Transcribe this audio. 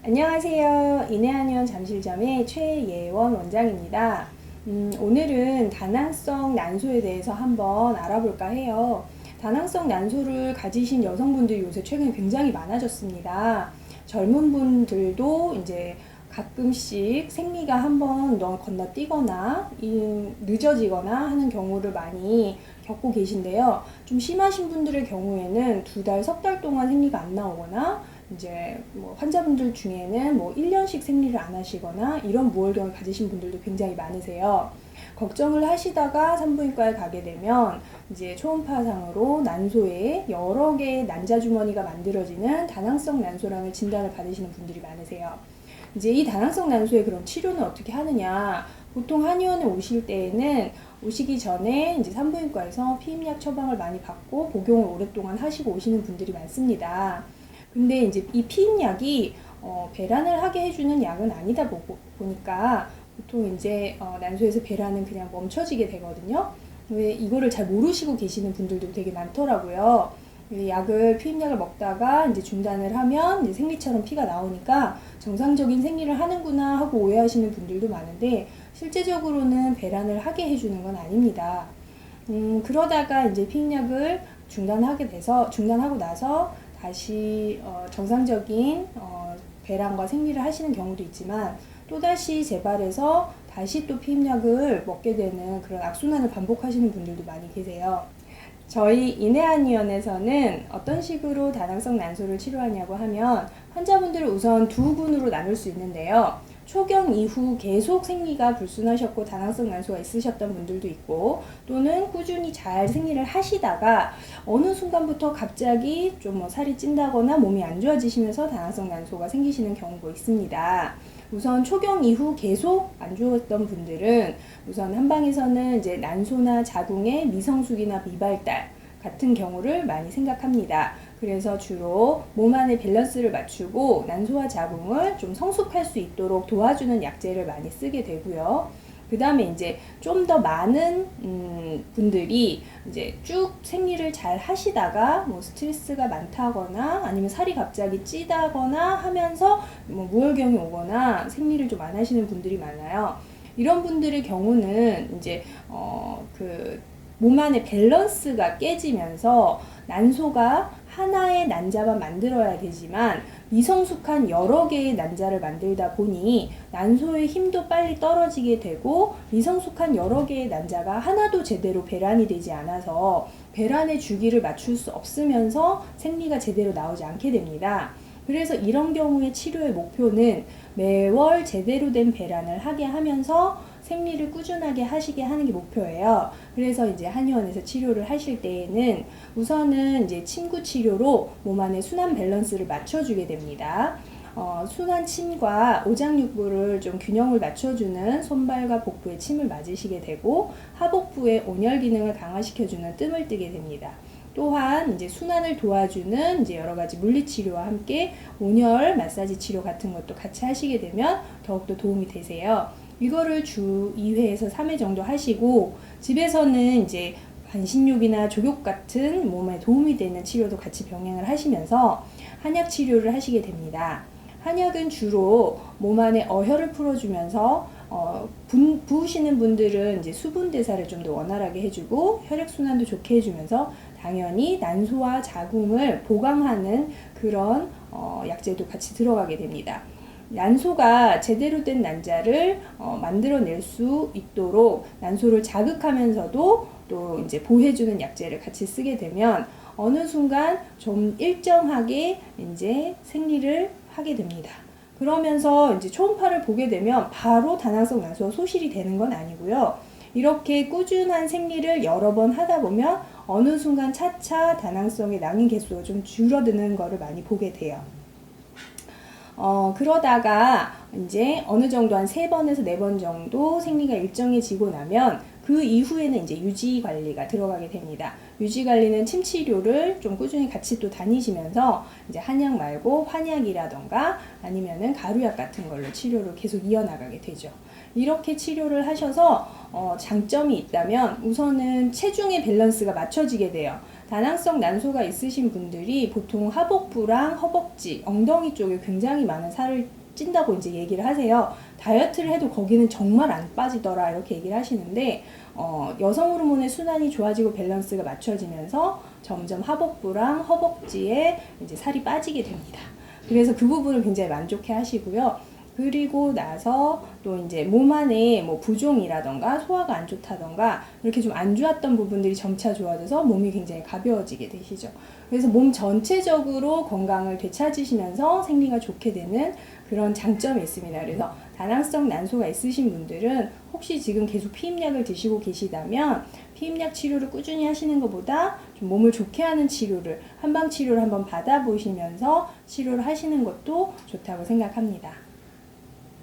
안녕하세요. 인해한의원 잠실점의 최예원 원장입니다. 오늘은 다낭성 난소에 대해서 한번 알아볼까 해요. 다낭성 난소를 가지신 여성분들이 요새 최근에 굉장히 많아졌습니다. 젊은 분들도 이제 가끔씩 생리가 한번 건너뛰거나 늦어지거나 하는 경우를 많이 겪고 계신데요. 좀 심하신 분들의 경우에는 2달, 석 달 동안 생리가 안 나오거나 이제 환자분들 중에는 1년씩 생리를 안 하시거나 이런 무월경을 가지신 분들도 굉장히 많으세요. 걱정을 하시다가 산부인과에 가게 되면 이제 초음파상으로 난소에 여러 개의 난자 주머니가 만들어지는 다낭성 난소라는 진단을 받으시는 분들이 많으세요. 이제 이 다낭성 난소의 그런 치료는 어떻게 하느냐? 보통 한의원에 오실 때에는 오시기 전에 이제 산부인과에서 피임약 처방을 많이 받고 복용을 오랫동안 하시고 오시는 분들이 많습니다. 근데 이제 이 피임약이 배란을 하게 해주는 약은 아니다 보니까 보통 이제 난소에서 배란은 그냥 멈춰지게 되거든요. 왜 이거를 잘 모르시고 계시는 분들도 되게 많더라고요. 약을 피임약을 먹다가 이제 중단을 하면 이제 생리처럼 피가 나오니까 정상적인 생리를 하는구나 하고 오해하시는 분들도 많은데 실제적으로는 배란을 하게 해주는 건 아닙니다. 그러다가 이제 피임약을 중단하고 나서 다시 정상적인 배란과 생리를 하시는 경우도 있지만 또다시 재발해서 다시 또 피임약을 먹게 되는 그런 악순환을 반복하시는 분들도 많이 계세요. 저희 인해한의원에서는 어떤 식으로 다낭성 난소를 치료하냐고 하면 환자분들을 우선 두 군으로 나눌 수 있는데요. 초경 이후 계속 생리가 불순하셨고 다낭성 난소가 있으셨던 분들도 있고 또는 꾸준히 잘 생리를 하시다가 어느 순간부터 갑자기 좀 살이 찐다거나 몸이 안 좋아지시면서 다낭성 난소가 생기시는 경우도 있습니다. 우선 초경 이후 계속 안 좋았던 분들은 우선 한방에서는 이제 난소나 자궁의 미성숙이나 미발달 같은 경우를 많이 생각합니다. 그래서 주로 몸 안의 밸런스를 맞추고 난소와 자궁을 좀 성숙할 수 있도록 도와주는 약재를 많이 쓰게 되고요. 그 다음에 이제 좀 더 많은 분들이 이제 쭉 생리를 잘 하시다가 스트레스가 많다거나 아니면 살이 갑자기 찌다거나 하면서 무월경이 오거나 생리를 좀 안 하시는 분들이 많아요. 이런 분들의 경우는 이제 몸 안의 밸런스가 깨지면서 난소가 하나의 난자만 만들어야 되지만 미성숙한 여러 개의 난자를 만들다 보니 난소의 힘도 빨리 떨어지게 되고 미성숙한 여러 개의 난자가 하나도 제대로 배란이 되지 않아서 배란의 주기를 맞출 수 없으면서 생리가 제대로 나오지 않게 됩니다. 그래서 이런 경우의 치료의 목표는 매월 제대로 된 배란을 하게 하면서 생리를 꾸준하게 하시게 하는 게 목표예요. 그래서 이제 한의원에서 치료를 하실 때에는 우선은 이제 침구 치료로 몸 안의 순환 밸런스를 맞춰주게 됩니다. 순환 침과 오장육부를 좀 균형을 맞춰주는 손발과 복부에 침을 맞으시게 되고 하복부의 온열 기능을 강화시켜주는 뜸을 뜨게 됩니다. 또한 이제 순환을 도와주는 이제 여러 가지 물리치료와 함께 온열 마사지 치료 같은 것도 같이 하시게 되면 더욱더 도움이 되세요. 이거를 주 2회에서 3회 정도 하시고 집에서는 이제 반신욕이나 족욕 같은 몸에 도움이 되는 치료도 같이 병행을 하시면서 한약 치료를 하시게 됩니다. 한약은 주로 몸 안에 어혈을 풀어주면서 부으시는 분들은 이제 수분 대사를 좀 더 원활하게 해주고 혈액 순환도 좋게 해주면서 당연히 난소와 자궁을 보강하는 그런 약재도 같이 들어가게 됩니다. 난소가 제대로 된 난자를 만들어낼 수 있도록 난소를 자극하면서도 또 이제 보호해주는 약재를 같이 쓰게 되면 어느 순간 좀 일정하게 이제 생리를 하게 됩니다. 그러면서 이제 초음파를 보게 되면 바로 다낭성 난소가 소실이 되는 건 아니고요. 이렇게 꾸준한 생리를 여러 번 하다 보면 어느 순간 차차 다낭성의 낭인 개수가 좀 줄어드는 거를 많이 보게 돼요. 그러다가 이제 어느 정도 한 3번에서 4번 정도 생리가 일정해지고 나면 그 이후에는 이제 유지 관리가 들어가게 됩니다. 유지 관리는 침 치료를 좀 꾸준히 같이 또 다니시면서 이제 한약 말고 환약이라던가 아니면은 가루약 같은 걸로 치료를 계속 이어나가게 되죠. 이렇게 치료를 하셔서 장점이 있다면 우선은 체중의 밸런스가 맞춰지게 돼요. 다낭성 난소가 있으신 분들이 보통 하복부랑 허벅지, 엉덩이 쪽에 굉장히 많은 살을 찐다고 이제 얘기를 하세요. 다이어트를 해도 거기는 정말 안 빠지더라 이렇게 얘기를 하시는데 여성 호르몬의 순환이 좋아지고 밸런스가 맞춰지면서 점점 하복부랑 허벅지에 이제 살이 빠지게 됩니다. 그래서 그 부분을 굉장히 만족해 하시고요. 그리고 나서 또 이제 몸 안에 뭐 부종이라던가 소화가 안 좋다던가 이렇게 좀 안 좋았던 부분들이 점차 좋아져서 몸이 굉장히 가벼워지게 되시죠. 그래서 몸 전체적으로 건강을 되찾으시면서 생리가 좋게 되는 그런 장점이 있습니다. 그래서 다낭성 난소가 있으신 분들은 혹시 지금 계속 피임약을 드시고 계시다면 피임약 치료를 꾸준히 하시는 것보다 좀 몸을 좋게 하는 치료를 한방 치료를 한번 받아보시면서 치료를 하시는 것도 좋다고 생각합니다.